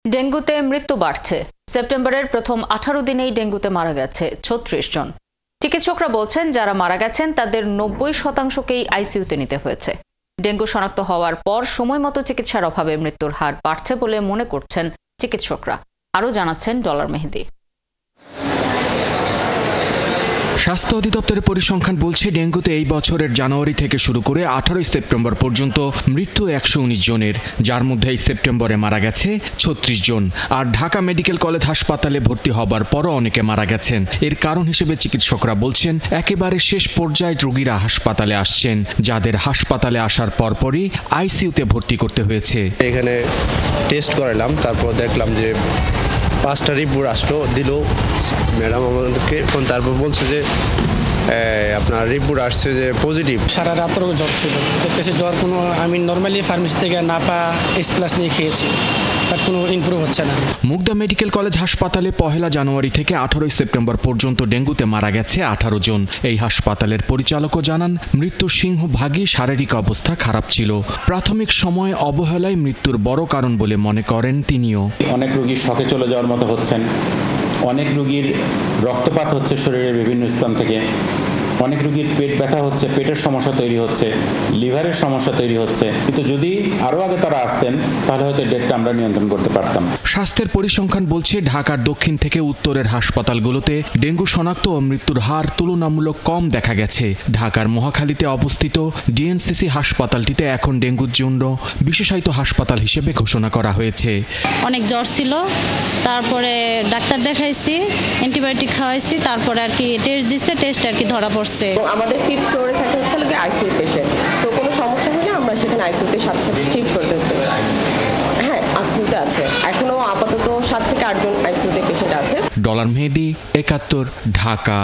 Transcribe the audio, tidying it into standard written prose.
ডেঙ্গুতে মৃত্যু বাড়ছে। সেপ্টেম্বরের প্রথম 18 দিনেই ডেঙ্গুতে মারা গেছে 36 জন। চিকিৎসকরা বলছেন, যারা মারা গেছেন তাদের 90%কেই আইসিইউতে নিতে হয়েছে। ডেঙ্গু শনাক্ত হওয়ার পর সময়মতো চিকিৎসার অভাবে মৃত্যুর হার বাড়ছে বলে মনে করছেন চিকিৎসকরা। আরও জানাচ্ছেন ডলার মেহেদি। স্বাস্থ্য অধিদপ্তরের পরিসংখ্যান বলছে, ডেঙ্গুতে এই বছরের জানুয়ারি থেকে শুরু করে 18 সেপ্টেম্বর পর্যন্ত মৃত্যু 119 জনের, যার মধ্যে এই সেপ্টেম্বরে মারা গেছে 36 জন। আর ঢাকা মেডিকেল কলেজ হাসপাতালে ভর্তি হবার পরও অনেকে মারা গেছেন। এর কারণ হিসেবে চিকিৎসকরা বলছেন, একেবারে শেষ পর্যায়ে রোগীরা হাসপাতালে আসছেন, যাদের হাসপাতালে আসার পরপরই আইসিইউতে ভর্তি করতে হয়েছে। এখানে টেস্ট করালাম, তারপর দেখলাম যে 5টা রিপোর্ট আসলো, দিল ম্যাডাম আমাদেরকে। তারপর বলছে যে আপনার রিপোর্ট আসছে যে পজিটিভ। সারা রাতেরও জ্বর ছিল, দেখতেছি জ্বর কোনো আমি নর্মালি ফার্মেসি থেকে নাপা S+ নিয়ে খেয়েছি, বাট কোনো ইমপ্রুভ হচ্ছে না। মুগদা মেডিকেল কলেজ হাসপাতালে 1 জানুয়ারি থেকে 18 সেপ্টেম্বর পর্যন্ত ডেঙ্গুতে মারা গেছে 18 জন। এই হাসপাতালের পরিচালকও জানান, মৃত্যুর সিংহভাগই শারীরিক অবস্থা খারাপ ছিল। প্রাথমিক সময়ে অবহেলায় মৃত্যুর বড় কারণ বলে মনে করেন তিনিও। অনেক রোগী শকে চলে যাওয়ার মতো হচ্ছেন, অনেক রোগীর রক্তপাত হচ্ছে শরীরের বিভিন্ন স্থান থেকে, অনেক রোগীর পেট ব্যথা হচ্ছে, পেটের সমস্যা তৈরি হচ্ছে, লিভারের সমস্যা তৈরি হচ্ছে। কিন্তু যদি আরও আগে তারা আসতেন তাহলে হয়তো ডেটটা আমরা নিয়ন্ত্রণ করতে পারতাম। স্বাস্থ্যের পরিসংখ্যান বলছে, ঢাকার দক্ষিণ থেকে উত্তরের হাসপাতালগুলোতে ডেঙ্গু শনাক্ত ও মৃত্যুর হার তুলনামূলক কম দেখা গেছে। ঢাকার মহাখালীতে অবস্থিত ডিএনসিসি হাসপাতালটিতে এখন ডেঙ্গুর জন্য বিশেষায়িত হাসপাতাল হিসেবে ঘোষণা করা হয়েছে। অনেক জ্বর ছিল, তারপরে ডাক্তার দেখাইছি, অ্যান্টিবায়োটিক খাওয়াইছি, তারপরে আর কি টেস্ট দিচ্ছে, টেস্ট আর কি ধরা পড়ছে। আমাদের 5th ফ্লোরে থাকে হচ্ছে আইসিইউ পেশেন্ট, তো কোনো সমস্যা হলে আমরা সেখানে আইসিইউতে সাথে সাথে ট্রিট করতেছি। হ্যাঁ, আইসিইউতে আছে এখনো আপাতত 7 থেকে 8 জন আইসিইউতে পেশেন্ট আছে। ডলার মেহেদি, 71, ঢাকা।